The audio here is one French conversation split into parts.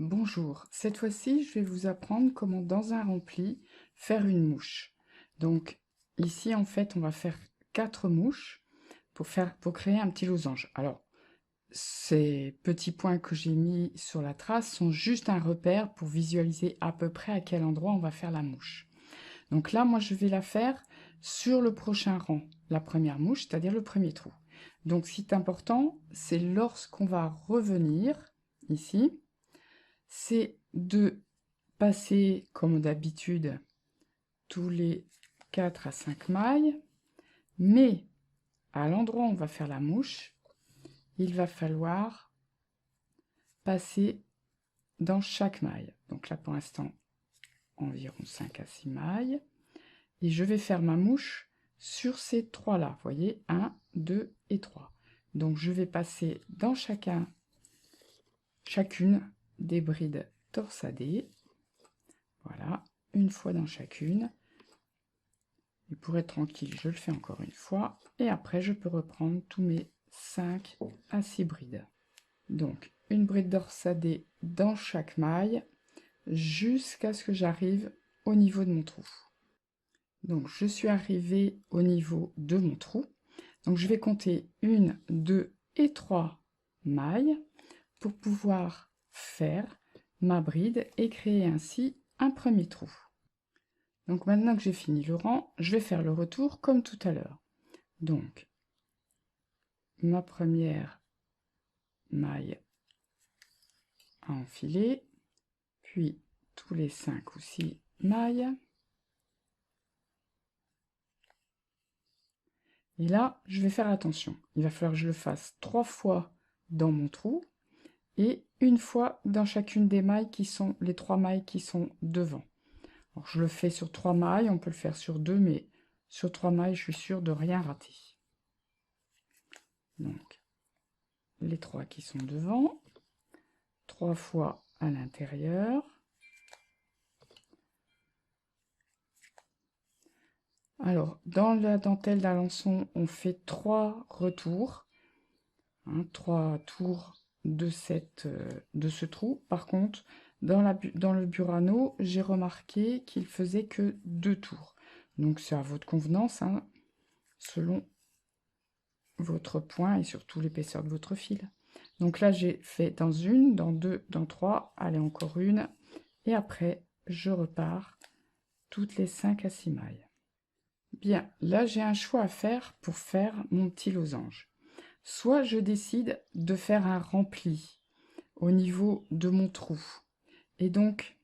Bonjour, cette fois-ci je vais vous apprendre comment dans un rempli faire une mouche. Donc ici en fait on va faire 4 mouches pour créer un petit losange. Alors ces petits points que j'ai mis sur la trace sont juste un repère pour visualiser à peu près à quel endroit on va faire la mouche. Donc là moi je vais la faire sur le prochain rang, la première mouche, c'est-à-dire le premier trou. Donc ce qui est important, c'est lorsqu'on va revenir ici, c'est de passer comme d'habitude tous les 4 à 5 mailles, mais à l'endroit où on va faire la mouche, il va falloir passer dans chaque maille. Donc là pour l'instant environ 5 à 6 mailles, et je vais faire ma mouche sur ces 3 là, vous voyez, 1, 2 et 3. Donc je vais passer dans chacune des brides torsadées, voilà, une fois dans chacune. Et pour être tranquille, je le fais encore une fois. Et après, je peux reprendre tous mes 5 à 6 brides. Donc, une bride torsadée dans chaque maille jusqu'à ce que j'arrive au niveau de mon trou. Donc, je suis arrivée au niveau de mon trou. Donc, je vais compter 1, 2 et 3 mailles pour pouvoir faire ma bride et créer ainsi un premier trou. Donc maintenant que j'ai fini le rang, je vais faire le retour comme tout à l'heure. Donc, ma première maille à enfiler, puis tous les 5 ou 6 mailles. Et là, je vais faire attention. Il va falloir que je le fasse 3 fois dans mon trou et une fois dans chacune des mailles qui sont les 3 mailles qui sont devant. Alors, je le fais sur 3 mailles, on peut le faire sur 2, mais sur 3 mailles, je suis sûre de rien rater. Donc, les 3 qui sont devant, 3 fois à l'intérieur. Alors, dans la dentelle d'Alençon, on fait 3 retours, 3 tours de ce trou. Par contre, dans le Burano, j'ai remarqué qu'il faisait que 2 tours. Donc, c'est à votre convenance, selon votre point et surtout l'épaisseur de votre fil. Donc là, j'ai fait dans une, dans 2, dans 3, allez, encore une. Et après, je repars toutes les 5 à 6 mailles. Bien, là j'ai un choix à faire pour faire mon petit losange. Soit je décide de faire un rempli au niveau de mon trou. Et donc,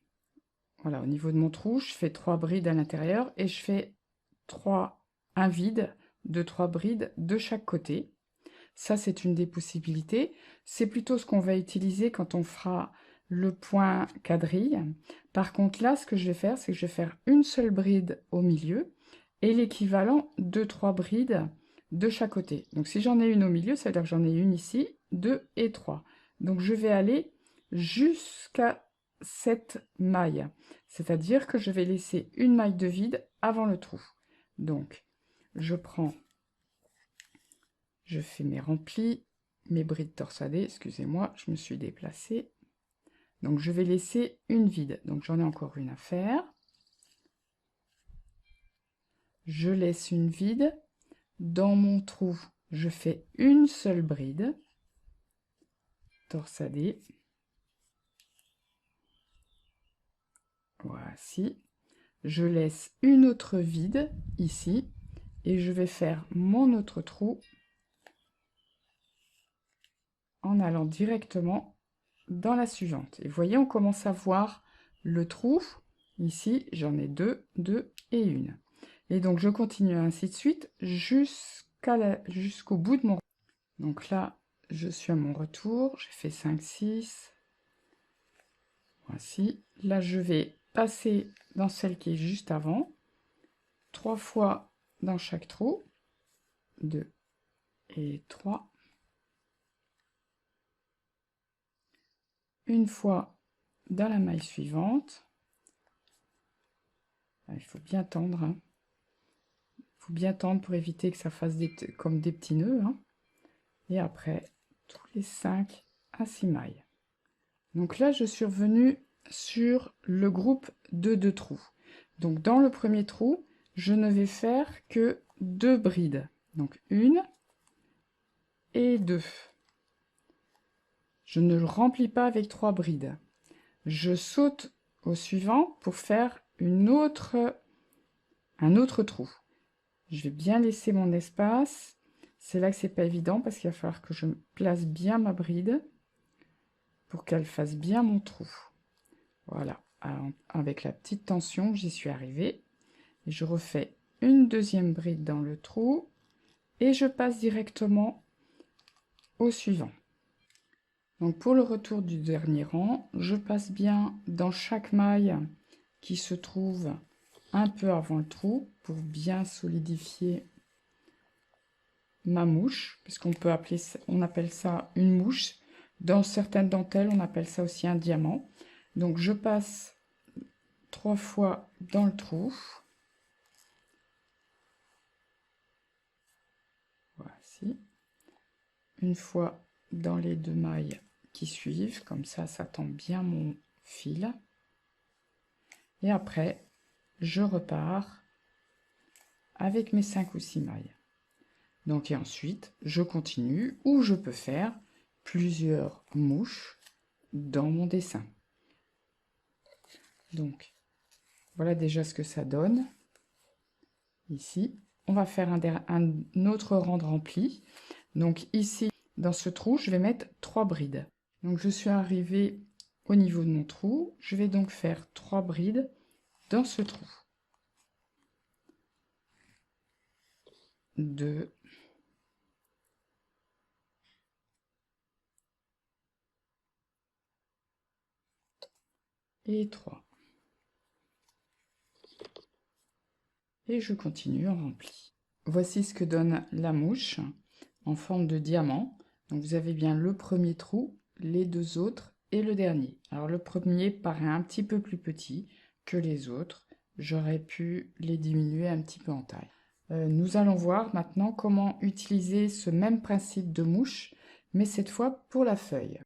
voilà, au niveau de mon trou, je fais 3 brides à l'intérieur et je fais un vide de 3 brides de chaque côté. Ça, c'est une des possibilités. C'est plutôt ce qu'on va utiliser quand on fera le point quadrille. Par contre, là, ce que je vais faire, c'est que je vais faire une seule bride au milieu et l'équivalent de 3 brides de chaque côté. Donc, si j'en ai une au milieu, ça veut dire que j'en ai une ici, 2 et 3. Donc, je vais aller jusqu'à cette maille. C'est-à-dire que je vais laisser une maille de vide avant le trou. Donc, je fais mes remplis, mes brides torsadées, excusez-moi, je me suis déplacée. Donc je vais laisser une vide, donc j'en ai encore une à faire. Je laisse une vide. Dans mon trou, je fais une seule bride torsadée. Voici. Je laisse une autre vide ici et je vais faire mon autre trou en allant directement dans la suivante. Et vous voyez, on commence à voir le trou. Ici, j'en ai 2, 2 et 1. Et donc, je continue ainsi de suite jusqu'au bout de mon... Donc là, je suis à mon retour. J'ai fait 5, 6. Voici. Là, je vais passer dans celle qui est juste avant. 3 fois dans chaque trou. 2 et 3. Une fois dans la maille suivante. Il faut bien tendre. Il faut bien tendre pour éviter que ça fasse comme des petits nœuds. Et après, tous les 5 à 6 mailles. Donc là, je suis revenue sur le groupe de 2 trous. Donc dans le premier trou, je ne vais faire que 2 brides. Donc 1 et 2. Je ne le remplis pas avec 3 brides. Je saute au suivant pour faire un autre trou. Je vais bien laisser mon espace. C'est là que c'est pas évident parce qu'il va falloir que je place bien ma bride pour qu'elle fasse bien mon trou. Voilà, avec la petite tension, j'y suis arrivée. Et je refais une deuxième bride dans le trou et je passe directement au suivant. Donc pour le retour du dernier rang, je passe bien dans chaque maille qui se trouve un peu avant le trou pour bien solidifier ma mouche, puisqu'on peut appeler ça, on appelle ça une mouche. Dans certaines dentelles, on appelle ça aussi un diamant. Donc je passe 3 fois dans le trou. Voici. Une fois dans les 2 mailles qui suivent, comme ça tend bien mon fil. Et après, je repars avec mes 5 ou 6 mailles. Donc, et ensuite, je continue, ou je peux faire plusieurs mouches dans mon dessin. Donc, voilà déjà ce que ça donne. Ici, on va faire un autre rang de rempli. Donc ici, dans ce trou, je vais mettre 3 brides. Donc je suis arrivée au niveau de mon trou. Je vais donc faire 3 brides dans ce trou. 2, et 3. Et je continue en rempli. Voici ce que donne la mouche en forme de diamant. Donc vous avez bien le premier trou, les 2 autres et le dernier. Alors le premier paraît un petit peu plus petit que les autres. J'aurais pu les diminuer un petit peu en taille. Nous allons voir maintenant comment utiliser ce même principe de mouche, mais cette fois pour la feuille.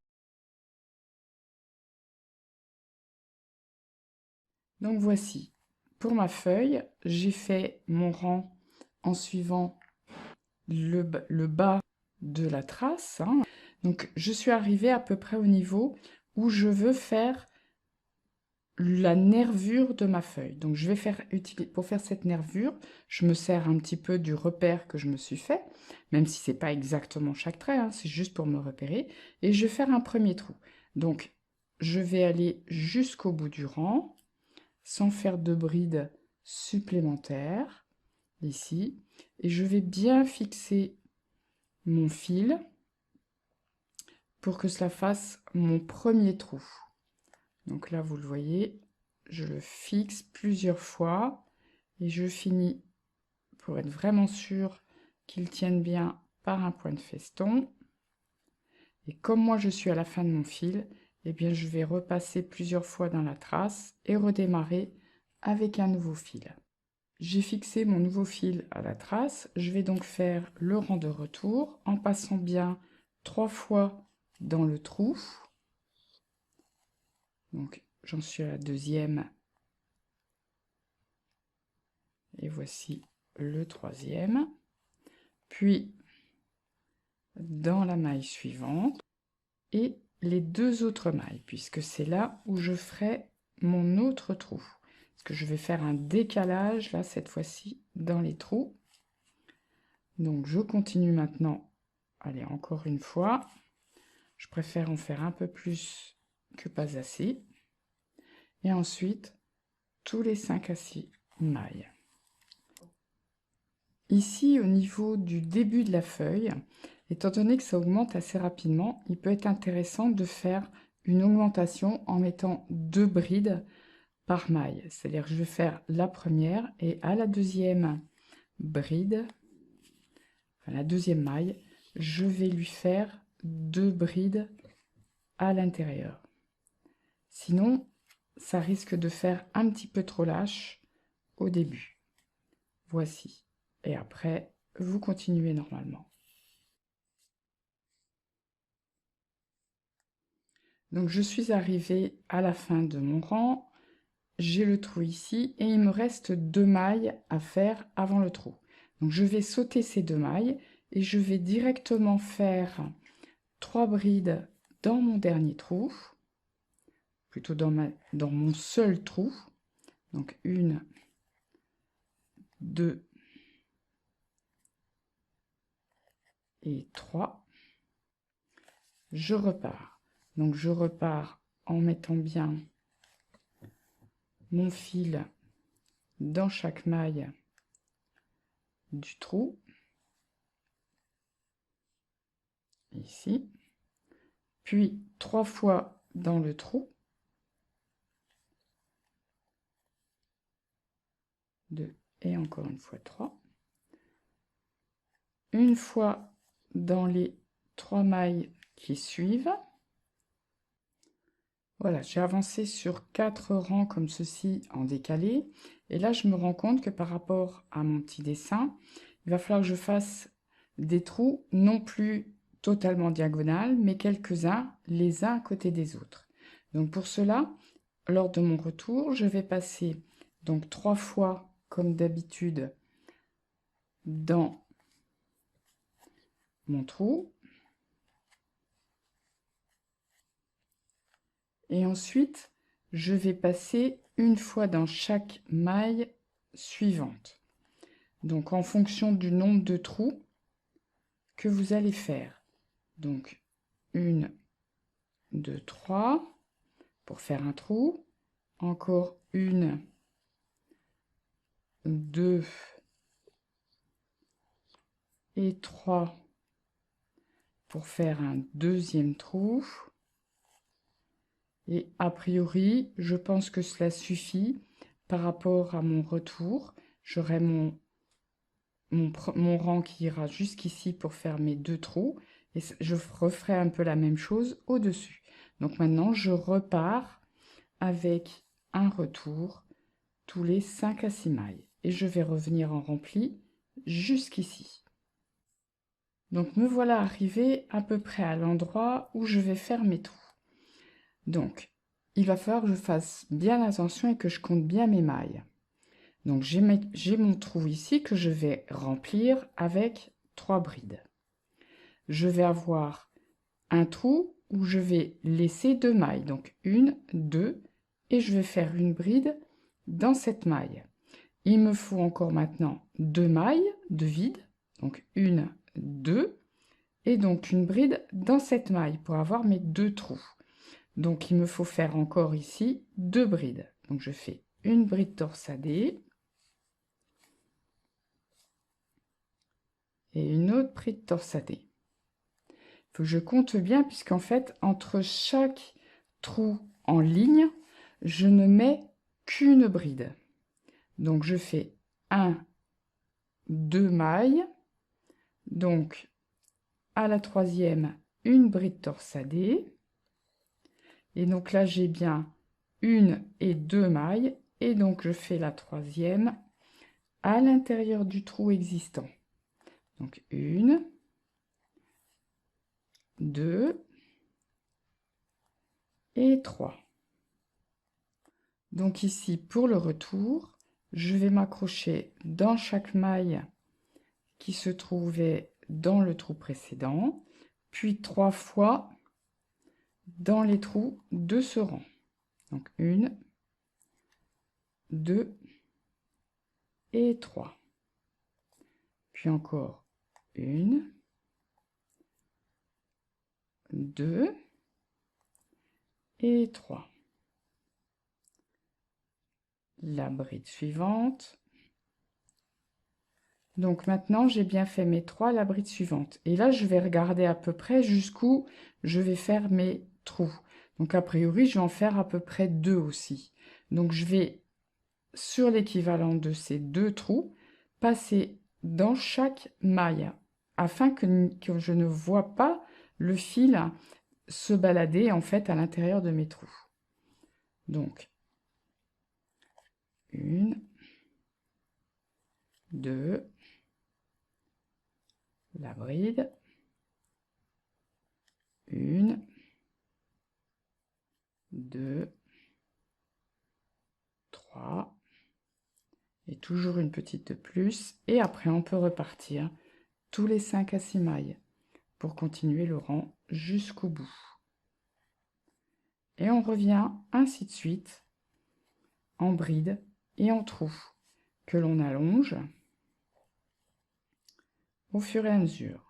Donc voici, pour ma feuille, j'ai fait mon rang en suivant le bas de la trace. Hein. Donc je suis arrivée à peu près au niveau où je veux faire la nervure de ma feuille. Donc je vais faire, pour faire cette nervure, je me sers un petit peu du repère que je me suis fait, même si c'est pas exactement chaque trait, hein, c'est juste pour me repérer, et je vais faire un premier trou. Donc je vais aller jusqu'au bout du rang, sans faire de bride supplémentaire, ici, et je vais bien fixer mon fil pour que cela fasse mon premier trou. Donc là, vous le voyez, je le fixe plusieurs fois et je finis, pour être vraiment sûr qu'il tienne bien, par un point de feston. Et comme moi, je suis à la fin de mon fil, eh bien, je vais repasser plusieurs fois dans la trace et redémarrer avec un nouveau fil. J'ai fixé mon nouveau fil à la trace. Je vais donc faire le rang de retour en passant bien 3 fois dans le trou. Donc, j'en suis à la deuxième. Et voici le troisième. Puis, dans la maille suivante. Et les 2 autres mailles, puisque c'est là où je ferai mon autre trou. Parce que je vais faire un décalage, là, cette fois-ci, dans les trous. Donc, je continue maintenant. Allez, encore une fois. Je préfère en faire un peu plus que pas assez. Et ensuite, tous les 5 à 6 mailles. Ici, au niveau du début de la feuille, étant donné que ça augmente assez rapidement, il peut être intéressant de faire une augmentation en mettant 2 brides par maille. C'est-à-dire que je vais faire la première et à la deuxième bride, enfin la deuxième maille, je vais lui faire 2 brides à l'intérieur. Sinon, ça risque de faire un petit peu trop lâche au début. Voici. Et après, vous continuez normalement. Donc je suis arrivée à la fin de mon rang, j'ai le trou ici et il me reste 2 mailles à faire avant le trou. Donc je vais sauter ces 2 mailles et je vais directement faire 3 brides dans mon dernier trou, plutôt dans mon seul trou. Donc 1, 2 et 3. Je repars. Donc je repars en mettant bien mon fil dans chaque maille du trou, ici, puis 3 fois dans le trou, 2 et encore une fois 3, une fois dans les 3 mailles qui suivent. Voilà, j'ai avancé sur 4 rangs comme ceci en décalé, et là je me rends compte que par rapport à mon petit dessin, il va falloir que je fasse des trous non plus totalement diagonales, mais quelques-uns les uns à côté des autres. Donc pour cela, lors de mon retour, je vais passer donc 3 fois comme d'habitude dans mon trou, et ensuite je vais passer une fois dans chaque maille suivante. Donc en fonction du nombre de trous que vous allez faire. Donc 1, 2, 3 pour faire un trou. Encore 1, 2 et 3 pour faire un deuxième trou. Et a priori, je pense que cela suffit par rapport à mon retour. J'aurai mon rang qui ira jusqu'ici pour faire mes 2 trous. Et je referai un peu la même chose au-dessus. Donc maintenant, je repars avec un retour tous les 5 à 6 mailles. Et je vais revenir en rempli jusqu'ici. Donc me voilà arrivé à peu près à l'endroit où je vais faire mes trous. Donc, il va falloir que je fasse bien attention et que je compte bien mes mailles. Donc j'ai mon trou ici que je vais remplir avec 3 brides. Je vais avoir un trou où je vais laisser 2 mailles, donc 1, 2, et je vais faire une bride dans cette maille. Il me faut encore maintenant 2 mailles de vide, donc 1, 2, et donc une bride dans cette maille pour avoir mes 2 trous. Donc il me faut faire encore ici 2 brides. Donc je fais une bride torsadée et une autre bride torsadée. Il faut que je compte bien puisqu'en fait entre chaque trou en ligne, je ne mets qu'une bride. Donc je fais 1, 2 mailles, donc à la troisième une bride torsadée, et donc là j'ai bien 1 et 2 mailles, et donc je fais la troisième à l'intérieur du trou existant. Donc 1, 2 et 3. Donc ici, pour le retour, je vais m'accrocher dans chaque maille qui se trouvait dans le trou précédent, puis 3 fois dans les trous de ce rang. Donc 1, 2 et 3. Puis encore 1, 2 et 3. La bride suivante. Donc maintenant, j'ai bien fait mes 3 à la bride suivante. Et là, je vais regarder à peu près jusqu'où je vais faire mes trous. Donc a priori, je vais en faire à peu près 2 aussi. Donc je vais, sur l'équivalent de ces 2 trous, passer dans chaque maille, afin que je ne vois pas le fil se balader en fait à l'intérieur de mes trous. Donc, 1, 2, la bride, 1, 2, 3, et toujours une petite de plus, et après on peut repartir tous les 5 à 6 mailles pour continuer le rang jusqu'au bout. Et on revient ainsi de suite en bride et en trou que l'on allonge au fur et à mesure.